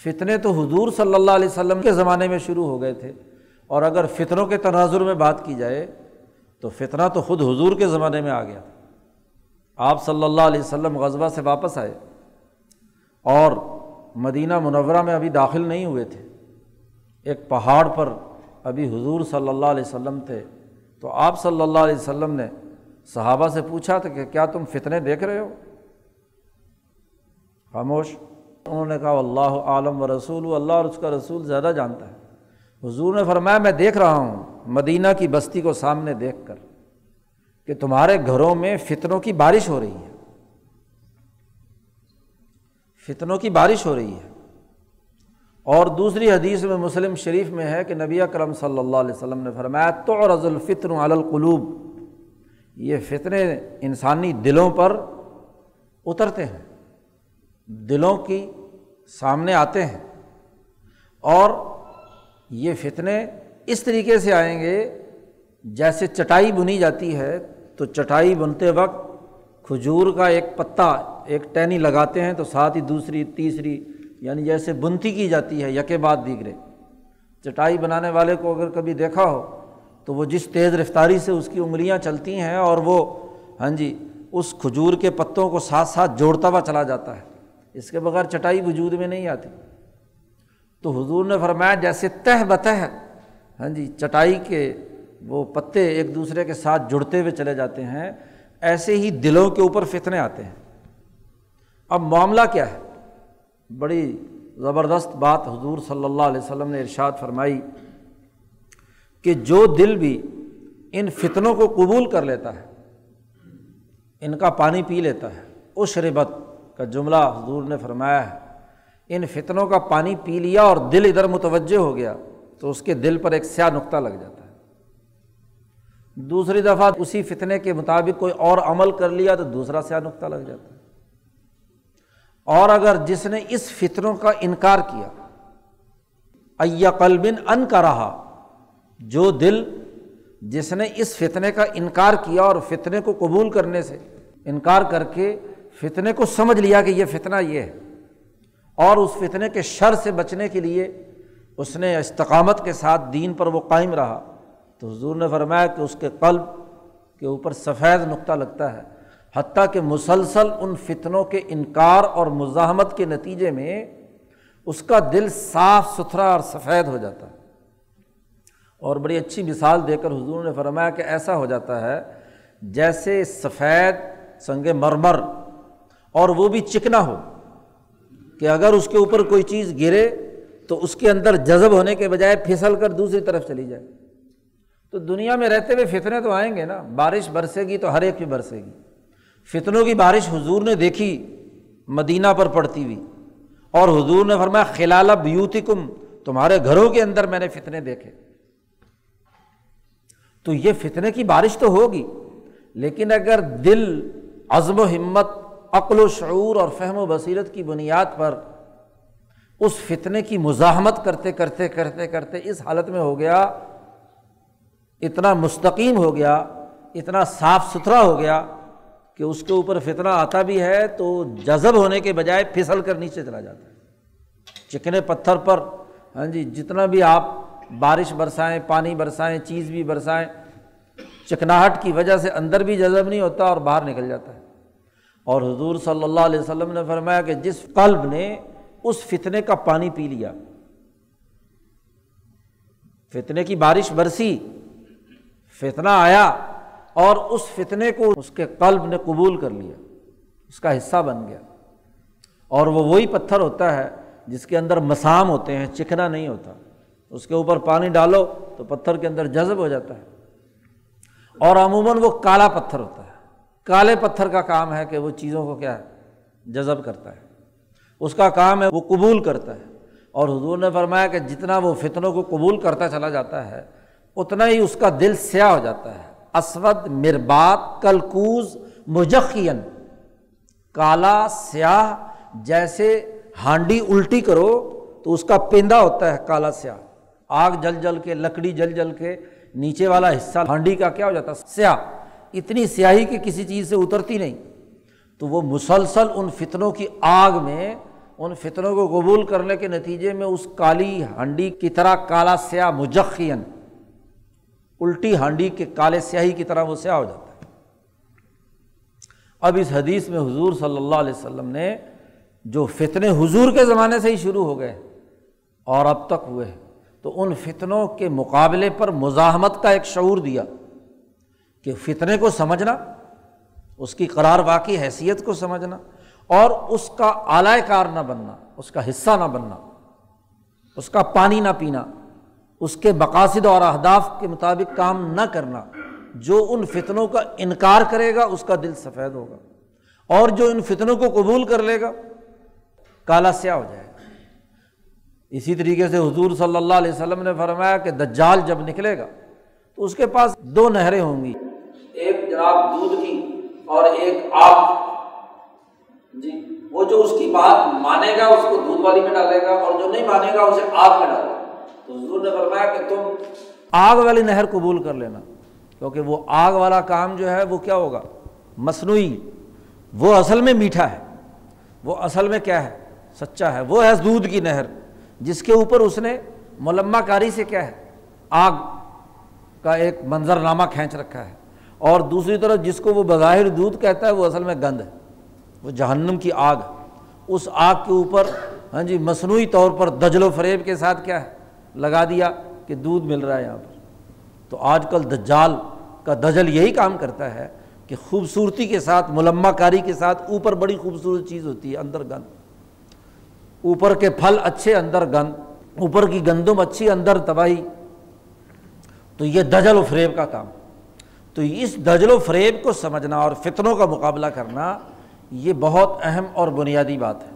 فتنے تو حضور صلی اللہ علیہ وسلم کے زمانے میں شروع ہو گئے تھے، اور اگر فتنوں کے تناظر میں بات کی جائے تو فتنہ تو خود حضور کے زمانے میں آ گیا تھا۔ آپ صلی اللہ علیہ وسلم غزوہ سے واپس آئے اور مدینہ منورہ میں ابھی داخل نہیں ہوئے تھے، ایک پہاڑ پر ابھی حضور صلی اللہ علیہ وسلم تھے، تو آپ صلی اللہ علیہ وسلم نے صحابہ سے پوچھا تھا کہ کیا تم فتنے دیکھ رہے ہو؟ خاموش۔ انہوں نے کہا اللہ عالم و رسول، اللہ اور اس کا رسول زیادہ جانتا ہے۔ حضور نے فرمایا میں دیکھ رہا ہوں مدینہ کی بستی کو سامنے دیکھ کر کہ تمہارے گھروں میں فتنوں کی بارش ہو رہی ہے، فتنوں کی بارش ہو رہی ہے۔ اور دوسری حدیث میں مسلم شریف میں ہے کہ نبی اکرم صلی اللہ علیہ وسلم نے فرمایا تعرض الفتن علی القلوب، یہ فتنے انسانی دلوں پر اترتے ہیں، دلوں کی سامنے آتے ہیں، اور یہ فتنے اس طریقے سے آئیں گے جیسے چٹائی بنی جاتی ہے، تو چٹائی بنتے وقت کھجور کا ایک پتا ایک ٹہنی لگاتے ہیں تو ساتھ ہی دوسری تیسری، یعنی جیسے بنتی کی جاتی ہے یکے بعد دیگرے۔ چٹائی بنانے والے کو اگر کبھی دیکھا ہو تو وہ جس تیز رفتاری سے اس کی انگلیاں چلتی ہیں اور وہ اس کھجور کے پتوں کو ساتھ ساتھ جوڑتا ہوا چلا جاتا ہے، اس کے بغیر چٹائی وجود میں نہیں آتی۔ تو حضور نے فرمایا جیسے تہ بتہ چٹائی کے وہ پتے ایک دوسرے کے ساتھ جڑتے ہوئے چلے جاتے ہیں، ایسے ہی دلوں کے اوپر فتنے آتے ہیں۔ اب معاملہ کیا ہے؟ بڑی زبردست بات حضور صلی اللہ علیہ وسلم نے ارشاد فرمائی کہ جو دل بھی ان فتنوں کو قبول کر لیتا ہے، ان کا پانی پی لیتا ہے، اشربت کا جملہ حضور نے فرمایا ہے، ان فتنوں کا پانی پی لیا اور دل ادھر متوجہ ہو گیا تو اس کے دل پر ایک سیاہ نقطہ لگ جاتا ہے۔ دوسری دفعہ اسی فتنے کے مطابق کوئی اور عمل کر لیا تو دوسرا سیاہ نقطہ لگ جاتا ہے۔ اور اگر جس نے اس فتنوں کا انکار کیا، ای قلب انکرہا، جو دل جس نے اس فتنے کا انکار کیا اور فتنے کو قبول کرنے سے انکار کر کے فتنے کو سمجھ لیا کہ یہ فتنہ یہ ہے، اور اس فتنے کے شر سے بچنے کے لیے اس نے استقامت کے ساتھ دین پر وہ قائم رہا، تو حضور نے فرمایا کہ اس کے قلب کے اوپر سفید نقطہ لگتا ہے، حتیٰ کہ مسلسل ان فتنوں کے انکار اور مزاحمت کے نتیجے میں اس کا دل صاف ستھرا اور سفید ہو جاتا ہے۔ اور بڑی اچھی مثال دے کر حضور نے فرمایا کہ ایسا ہو جاتا ہے جیسے سفید سنگ مرمر، اور وہ بھی چکنا ہو کہ اگر اس کے اوپر کوئی چیز گرے تو اس کے اندر جذب ہونے کے بجائے پھسل کر دوسری طرف چلی جائے۔ تو دنیا میں رہتے ہوئے فتنے تو آئیں گے نا، بارش برسے گی تو ہر ایک پہ برسے گی۔ فتنوں کی بارش حضور نے دیکھی مدینہ پر پڑتی ہوئی، اور حضور نے فرمایا خلال بیوتکم، تمہارے گھروں کے اندر میں نے فتنے دیکھے۔ تو یہ فتنے کی بارش تو ہوگی، لیکن اگر دل عزم و ہمت، عقل و شعور اور فہم و بصیرت کی بنیاد پر اس فتنے کی مزاحمت کرتے کرتے کرتے کرتے اس حالت میں ہو گیا، اتنا مستقیم ہو گیا، اتنا صاف ستھرا ہو گیا کہ اس کے اوپر فتنہ آتا بھی ہے تو جذب ہونے کے بجائے پھسل کر نیچے چلا جاتا ہے۔ چکنے پتھر پر جتنا بھی آپ بارش برسائیں، پانی برسائیں، چیز بھی برسائیں، چکناہٹ کی وجہ سے اندر بھی جذب نہیں ہوتا اور باہر نکل جاتا ہے۔ اور حضور صلی اللہ علیہ وسلم نے فرمایا کہ جس قلب نے اس فتنے کا پانی پی لیا، فتنے کی بارش برسی، فتنہ آیا اور اس فتنے کو اس کے قلب نے قبول کر لیا، اس کا حصہ بن گیا، اور وہ وہی پتھر ہوتا ہے جس کے اندر مسام ہوتے ہیں، چکنا نہیں ہوتا، اس کے اوپر پانی ڈالو تو پتھر کے اندر جذب ہو جاتا ہے۔ اور عموماً وہ کالا پتھر ہوتا ہے، کالے پتھر کا کام ہے کہ وہ چیزوں کو کیا ہے، جذب کرتا ہے، اس کا کام ہے وہ قبول کرتا ہے۔ اور حضور نے فرمایا کہ جتنا وہ فتنوں کو قبول کرتا چلا جاتا ہے اتنا ہی اس کا دل سیاہ ہو جاتا ہے، اسود مربات کلکوز مجخین، کالا سیاہ، جیسے ہانڈی الٹی کرو تو اس کا پیندا ہوتا ہے کالا سیاہ، آگ جل جل کے، لکڑی جل جل کے نیچے والا حصہ ہانڈی کا کیا ہو جاتا ہے، سیاہ، اتنی سیاہی کہ کسی چیز سے اترتی نہیں۔ تو وہ مسلسل ان فتنوں کی آگ میں ان فتنوں کو قبول کرنے کے نتیجے میں اس کالی ہانڈی کی طرح کالا سیاہ مجخین، الٹی ہانڈی کے کالے سیاہی کی طرح وہ سیاہ ہو جاتا ہے۔ اب اس حدیث میں حضور صلی اللہ علیہ وسلم نے جو فتنے حضور کے زمانے سے ہی شروع ہو گئے اور اب تک ہوئے ہیں، تو ان فتنوں کے مقابلے پر مزاحمت کا ایک شعور دیا کہ فتنے کو سمجھنا، اس کی قرار واقعی حیثیت کو سمجھنا اور اس کا آلائے کار نہ بننا، اس کا حصہ نہ بننا، اس کا پانی نہ پینا، اس کے مقاصد اور اہداف کے مطابق کام نہ کرنا۔ جو ان فتنوں کا انکار کرے گا اس کا دل سفید ہوگا، اور جو ان فتنوں کو قبول کر لے گا کالا سیاہ ہو جائے گا۔ اسی طریقے سے حضور صلی اللہ علیہ وسلم نے فرمایا کہ دجال جب نکلے گا تو اس کے پاس دو نہریں ہوں گی، ایک جناب دودھ کی اور ایک آگ جی۔ وہ جو اس کی بات مانے گا اس کو دودھ والی میں ڈالے گا، اور جو نہیں مانے گا اسے آگ میں ڈالے گا۔ تو حضور نے فرمایا کہ تم آگ والی نہر قبول کر لینا، کیونکہ وہ آگ والا کام جو ہے وہ کیا ہوگا؟ مصنوعی، وہ اصل میں میٹھا ہے، وہ اصل میں کیا ہے؟ سچا ہے۔ وہ ہے دودھ کی نہر جس کے اوپر اس نے ملمہ کاری سے کیا ہے؟ آگ کا ایک منظرنامہ کھینچ رکھا ہے، اور دوسری طرف جس کو وہ بظاہر دودھ کہتا ہے وہ اصل میں گند ہے، وہ جہنم کی آگ ہے۔ اس آگ کے اوپر ہاں جی مصنوعی طور پر دجل و فریب کے ساتھ کیا ہے؟ لگا دیا کہ دودھ مل رہا ہے یہاں پر۔ تو آج کل دجال کا دجل یہی کام کرتا ہے کہ خوبصورتی کے ساتھ، ملمہ کاری کے ساتھ، اوپر بڑی خوبصورت چیز ہوتی ہے، اندر گند، اوپر کے پھل اچھے اندر گند، اوپر کی گندم اچھی اندر تباہی۔ تو یہ دجل و فریب کا کام۔ تو اس دجل و فریب کو سمجھنا اور فتنوں کا مقابلہ کرنا یہ بہت اہم اور بنیادی بات ہے۔